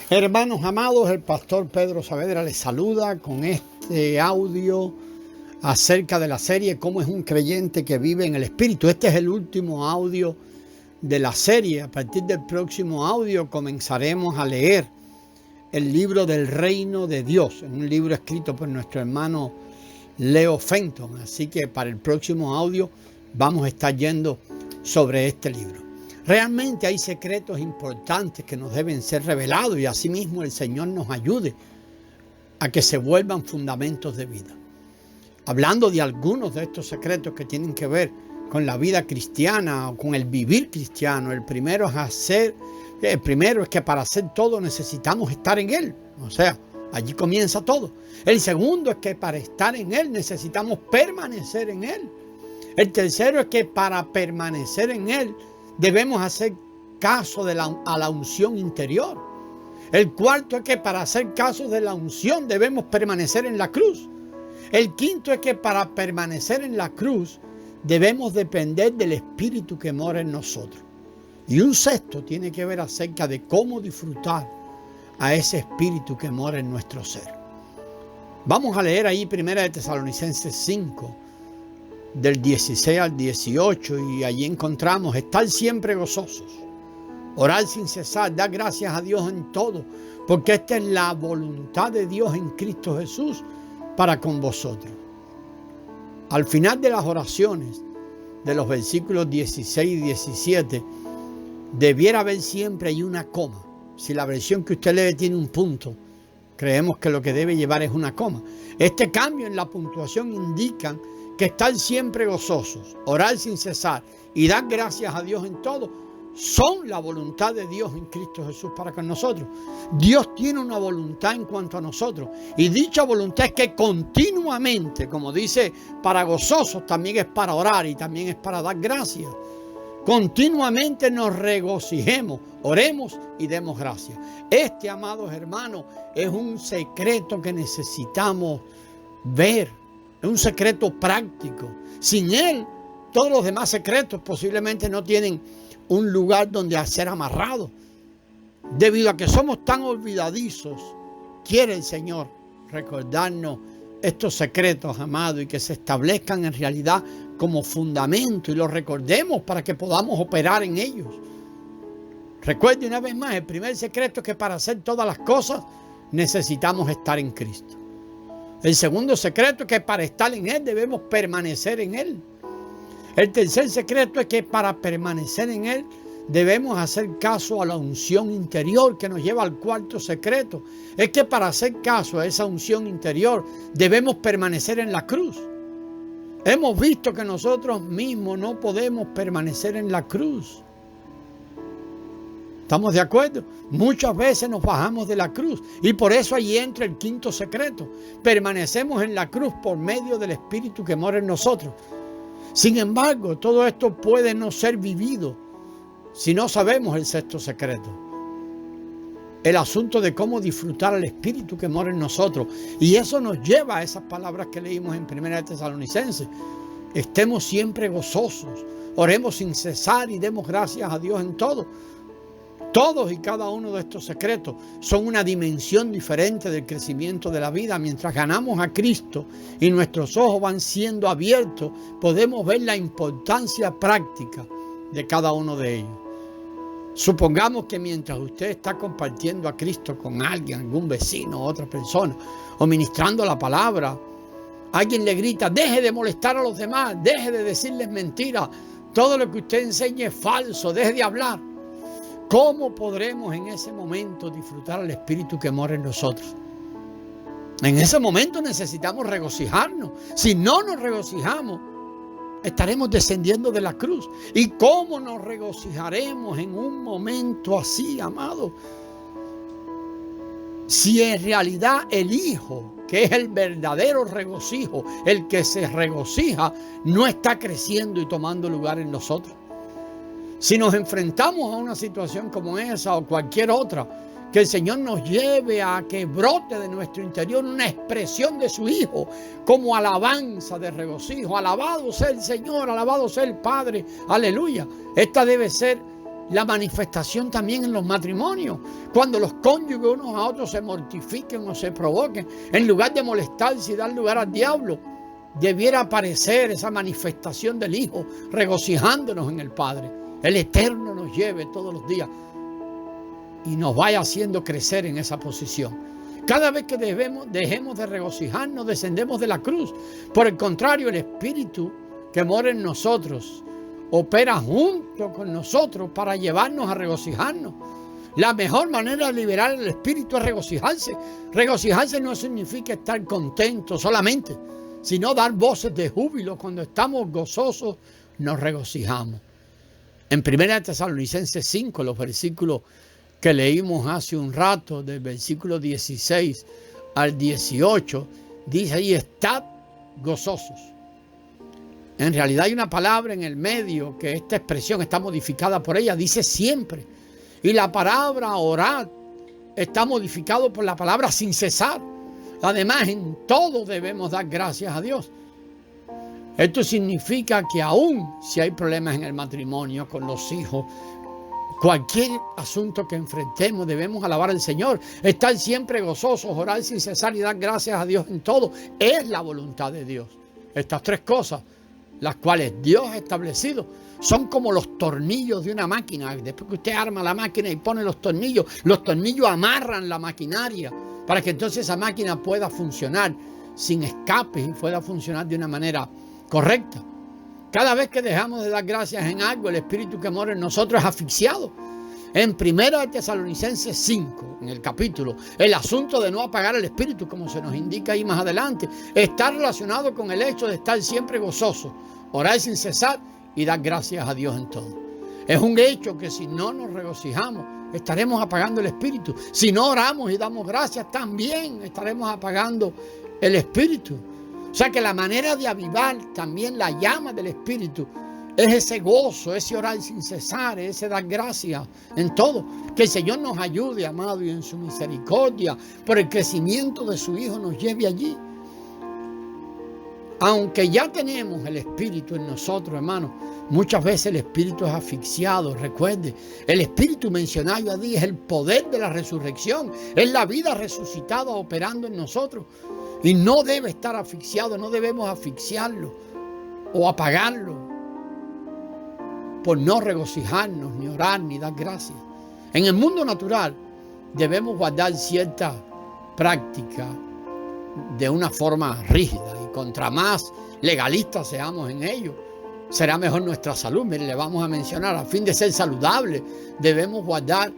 Hermanos amados, el pastor Pedro Saavedra les saluda con este audio acerca de la serie Cómo es un creyente que vive en el Espíritu. Este es el último audio de la serie. A partir del próximo audio comenzaremos a leer el libro del Reino de Dios, un libro escrito por nuestro hermano Leo Fenton. Así que para el próximo audio vamos a estar yendo sobre este libro. Realmente hay secretos importantes que nos deben ser revelados y asimismo el Señor nos ayude a que se vuelvan fundamentos de vida. Hablando de algunos de estos secretos que tienen que ver con la vida cristiana o con el vivir cristiano, el primero es que para hacer todo necesitamos estar en Él. O sea, allí comienza todo. El segundo es que para estar en Él necesitamos permanecer en Él. El tercero es que para permanecer en Él debemos hacer caso a la unción interior. El cuarto es que para hacer caso de la unción debemos permanecer en la cruz. El quinto es que para permanecer en la cruz debemos depender del Espíritu que mora en nosotros. Y un sexto tiene que ver acerca de cómo disfrutar a ese Espíritu que mora en nuestro ser. Vamos a leer ahí 1 Tesalonicenses 5, del 16 al 18, y allí encontramos: estar siempre gozosos, orar sin cesar, dar gracias a Dios en todo, porque esta es la voluntad de Dios en Cristo Jesús para con vosotros. Al final de las oraciones de los versículos 16 y 17 debiera haber siempre ahí una coma. Si la versión que usted lee tiene un punto, creemos que lo que debe llevar es una coma. Este cambio en la puntuación indica que estar siempre gozosos, orar sin cesar y dar gracias a Dios en todo son la voluntad de Dios en Cristo Jesús para con nosotros. Dios tiene una voluntad en cuanto a nosotros, y dicha voluntad es que continuamente, como dice, para gozosos también es para orar y también es para dar gracias. Continuamente nos regocijemos, oremos y demos gracias. Este, amados hermanos, es un secreto que necesitamos ver. Es un secreto práctico. Sin él, todos los demás secretos posiblemente no tienen un lugar donde ser amarrados. Debido a que somos tan olvidadizos, quiere el Señor recordarnos estos secretos, amados, y que se establezcan en realidad como fundamento y los recordemos para que podamos operar en ellos. Recuerde una vez más, el primer secreto es que para hacer todas las cosas necesitamos estar en Cristo. El segundo secreto es que para estar en Él debemos permanecer en Él. El tercer secreto es que para permanecer en Él debemos hacer caso a la unción interior, que nos lleva al cuarto secreto. Es que para hacer caso a esa unción interior debemos permanecer en la cruz. Hemos visto que nosotros mismos no podemos permanecer en la cruz. ¿Estamos de acuerdo? Muchas veces nos bajamos de la cruz y por eso ahí entra el quinto secreto. Permanecemos en la cruz por medio del Espíritu que mora en nosotros. Sin embargo, todo esto puede no ser vivido si no sabemos el sexto secreto. El asunto de cómo disfrutar al Espíritu que mora en nosotros. Y eso nos lleva a esas palabras que leímos en 1 Tesalonicenses. Estemos siempre gozosos, oremos sin cesar y demos gracias a Dios en todo. Todos y cada uno de estos secretos son una dimensión diferente del crecimiento de la vida. Mientras ganamos a Cristo y nuestros ojos van siendo abiertos, podemos ver la importancia práctica de cada uno de ellos. Supongamos que mientras usted está compartiendo a Cristo con alguien, algún vecino, otra persona, o ministrando la palabra, alguien le grita: deje de molestar a los demás, deje de decirles mentiras, todo lo que usted enseña es falso, deje de hablar. ¿Cómo podremos en ese momento disfrutar al Espíritu que mora en nosotros? En ese momento necesitamos regocijarnos. Si no nos regocijamos, estaremos descendiendo de la cruz. ¿Y cómo nos regocijaremos en un momento así, amado? Si en realidad el Hijo, que es el verdadero regocijo, el que se regocija, no está creciendo y tomando lugar en nosotros. Si nos enfrentamos a una situación como esa o cualquier otra, que el Señor nos lleve a que brote de nuestro interior una expresión de su Hijo como alabanza de regocijo. Alabado sea el Señor, alabado sea el Padre, aleluya. Esta debe ser la manifestación también en los matrimonios. Cuando los cónyuges unos a otros se mortifiquen o se provoquen, en lugar de molestarse y dar lugar al diablo, debiera aparecer esa manifestación del Hijo, regocijándonos en el Padre. El Eterno nos lleve todos los días y nos vaya haciendo crecer en esa posición. Cada vez que dejemos de regocijarnos, descendemos de la cruz. Por el contrario, el Espíritu que mora en nosotros opera junto con nosotros para llevarnos a regocijarnos. La mejor manera de liberar el Espíritu es regocijarse. Regocijarse no significa estar contento solamente, sino dar voces de júbilo. Cuando estamos gozosos, nos regocijamos. En 1 Tesalonicenses 5, los versículos que leímos hace un rato, del versículo 16 al 18, dice ahí: estad gozosos. En realidad hay una palabra en el medio que esta expresión está modificada por ella, dice siempre. Y la palabra orad está modificado por la palabra sin cesar. Además, en todo debemos dar gracias a Dios. Esto significa que aún si hay problemas en el matrimonio, con los hijos, cualquier asunto que enfrentemos, debemos alabar al Señor, estar siempre gozosos, orar sin cesar y dar gracias a Dios en todo. Es la voluntad de Dios. Estas tres cosas, las cuales Dios ha establecido, son como los tornillos de una máquina. Después que usted arma la máquina y pone los tornillos amarran la maquinaria para que entonces esa máquina pueda funcionar sin escapes y pueda funcionar de una manera correcta. Cada vez que dejamos de dar gracias en algo, el Espíritu que mora en nosotros es asfixiado. En 1 Tesalonicenses 5, en el capítulo, el asunto de no apagar el Espíritu, como se nos indica ahí más adelante, está relacionado con el hecho de estar siempre gozoso, orar sin cesar y dar gracias a Dios en todo. Es un hecho que si no nos regocijamos, estaremos apagando el Espíritu. Si no oramos y damos gracias, también estaremos apagando el Espíritu. O sea que la manera de avivar también la llama del Espíritu es ese gozo, ese orar sin cesar, ese dar gracias en todo. Que el Señor nos ayude, amado, y en su misericordia, por el crecimiento de su Hijo, nos lleve allí. Aunque ya tenemos el Espíritu en nosotros, hermanos, muchas veces el Espíritu es asfixiado. Recuerde, el Espíritu mencionado allí es el poder de la resurrección, es la vida resucitada operando en nosotros. Y no debe estar asfixiado, no debemos asfixiarlo o apagarlo por no regocijarnos, ni orar, ni dar gracias. En el mundo natural debemos guardar cierta práctica de una forma rígida, y contra más legalistas seamos en ello, será mejor nuestra salud. Mire, le vamos a mencionar, a fin de ser saludable, debemos guardar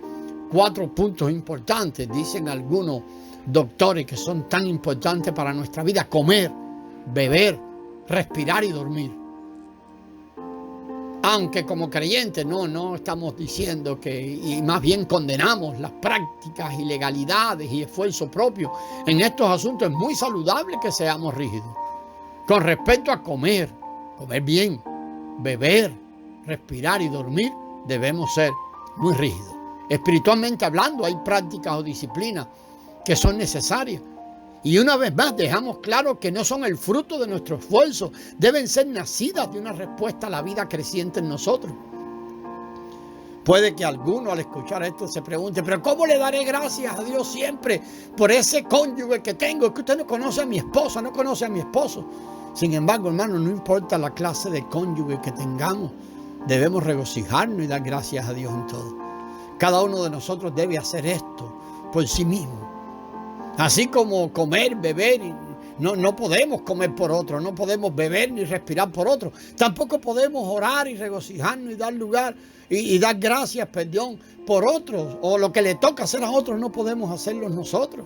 4 puntos importantes, dicen algunos doctores, que son tan importantes para nuestra vida: comer, beber, respirar y dormir. Aunque como creyentes no estamos diciendo que, y más bien condenamos las prácticas, ilegalidades y esfuerzo propio en estos asuntos, es muy saludable que seamos rígidos. Con respecto a comer bien, beber, respirar y dormir, debemos ser muy rígidos. Espiritualmente hablando, hay prácticas o disciplinas que son necesarias. Y una vez más dejamos claro que no son el fruto de nuestro esfuerzo, deben ser nacidas de una respuesta a la vida creciente en nosotros. Puede que alguno al escuchar esto se pregunte: pero ¿cómo le daré gracias a Dios siempre por ese cónyuge que tengo? Es que usted no conoce a mi esposa, no conoce a mi esposo. Sin embargo, hermano, no importa la clase de cónyuge que tengamos, debemos regocijarnos y dar gracias a Dios en todo. Cada uno de nosotros debe hacer esto por sí mismo. Así como comer, beber, no podemos comer por otro, no podemos beber ni respirar por otro. Tampoco podemos orar y regocijarnos y dar lugar y dar gracias, por otros. O lo que le toca hacer a otros no podemos hacerlo nosotros.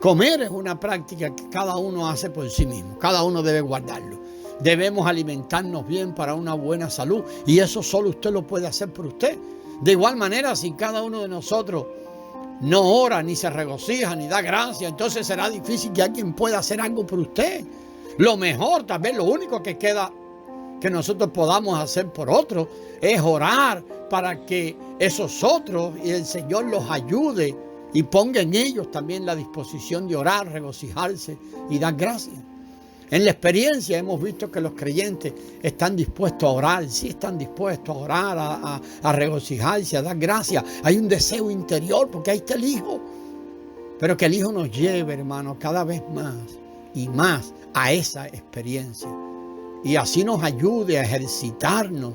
Comer es una práctica que cada uno hace por sí mismo. Cada uno debe guardarlo. Debemos alimentarnos bien para una buena salud. Y eso solo usted lo puede hacer por usted. De igual manera, si cada uno de nosotros no ora, ni se regocija, ni da gracias, entonces será difícil que alguien pueda hacer algo por usted. Lo mejor, tal vez lo único que queda que nosotros podamos hacer por otros es orar para que esos otros y el Señor los ayude y ponga en ellos también la disposición de orar, regocijarse y dar gracias. En la experiencia hemos visto que los creyentes están dispuestos a orar, sí están dispuestos a orar, a regocijarse, a dar gracias. Hay un deseo interior porque ahí está el Hijo. Pero que el Hijo nos lleve, hermano, cada vez más y más a esa experiencia. Y así nos ayude a ejercitarnos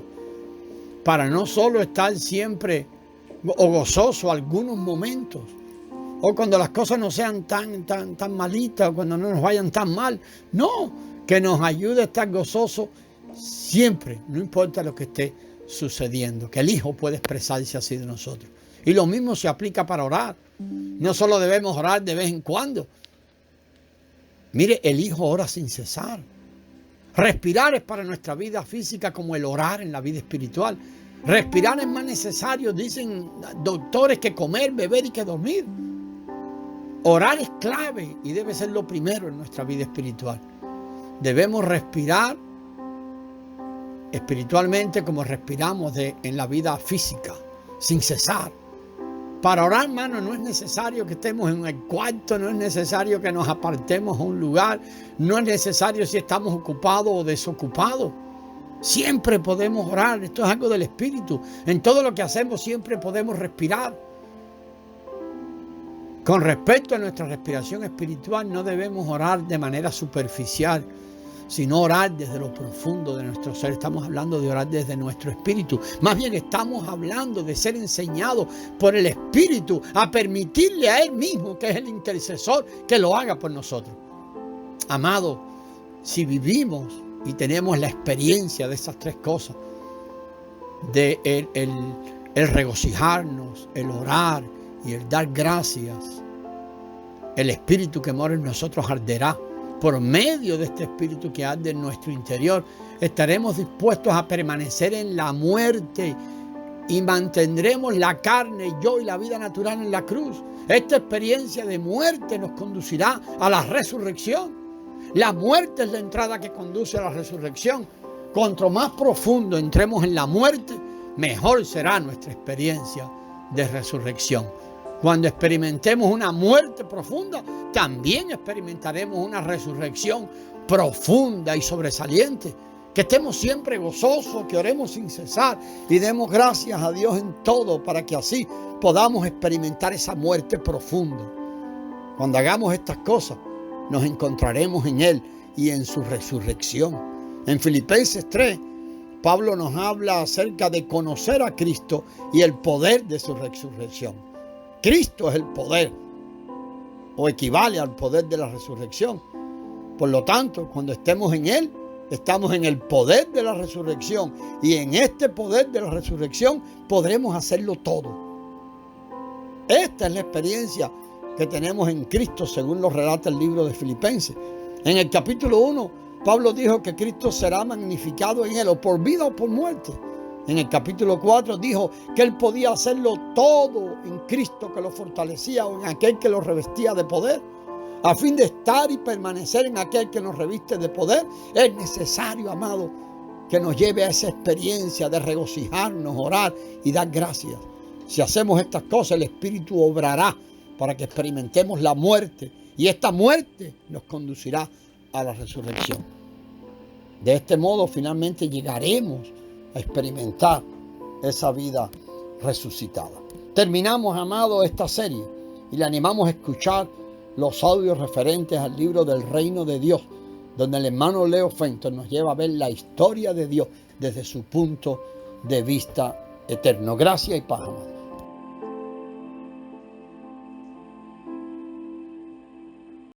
para no solo estar siempre o gozoso algunos momentos, o cuando las cosas no sean tan malitas, o cuando no nos vayan tan mal. No, que nos ayude a estar gozoso siempre, no importa lo que esté sucediendo, que el Hijo puede expresarse así de nosotros. Y lo mismo se aplica para orar. No solo debemos orar de vez en cuando. Mire, el Hijo ora sin cesar. Respirar es para nuestra vida física como el orar en la vida espiritual. Respirar es más necesario, dicen doctores, que comer, beber y que dormir. Orar es clave y debe ser lo primero en nuestra vida espiritual. Debemos respirar espiritualmente como respiramos en la vida física, sin cesar. Para orar, hermano, no es necesario que estemos en el cuarto, no es necesario que nos apartemos a un lugar, no es necesario si estamos ocupados o desocupados. Siempre podemos orar, esto es algo del Espíritu. En todo lo que hacemos siempre podemos respirar. Con respecto a nuestra respiración espiritual, no debemos orar de manera superficial, sino orar desde lo profundo de nuestro ser. Estamos hablando de orar desde nuestro espíritu. Más bien estamos hablando de ser enseñados por el Espíritu a permitirle a Él mismo, que es el intercesor, que lo haga por nosotros. Amado, si vivimos y tenemos la experiencia de esas tres cosas, de el regocijarnos, el orar y el dar gracias, el Espíritu que mora en nosotros arderá. Por medio de este Espíritu que arde en nuestro interior, estaremos dispuestos a permanecer en la muerte y mantendremos la carne, yo y la vida natural en la cruz. Esta experiencia de muerte nos conducirá a la resurrección. La muerte es la entrada que conduce a la resurrección. Cuanto más profundo entremos en la muerte, mejor será nuestra experiencia de resurrección. Cuando experimentemos una muerte profunda, también experimentaremos una resurrección profunda y sobresaliente. Que estemos siempre gozosos, que oremos sin cesar y demos gracias a Dios en todo para que así podamos experimentar esa muerte profunda. Cuando hagamos estas cosas, nos encontraremos en Él y en su resurrección. En Filipenses 3, Pablo nos habla acerca de conocer a Cristo y el poder de su resurrección. Cristo es el poder, o equivale al poder de la resurrección. Por lo tanto, cuando estemos en Él, estamos en el poder de la resurrección. Y en este poder de la resurrección podremos hacerlo todo. Esta es la experiencia que tenemos en Cristo, según lo relata el libro de Filipenses. En el capítulo 1, Pablo dijo que Cristo será magnificado en Él, o por vida o por muerte. En el capítulo 4 dijo que Él podía hacerlo todo en Cristo que lo fortalecía, o en aquel que lo revestía de poder. A fin de estar y permanecer en aquel que nos reviste de poder, es necesario, amado, que nos lleve a esa experiencia de regocijarnos, orar y dar gracias. Si hacemos estas cosas, el Espíritu obrará para que experimentemos la muerte, y esta muerte nos conducirá a la resurrección. De este modo, finalmente llegaremos a experimentar esa vida resucitada. Terminamos, amado, esta serie y le animamos a escuchar los audios referentes al libro del Reino de Dios, donde el hermano Leo Fenton nos lleva a ver la historia de Dios desde su punto de vista eterno. Gracias y paz, amado.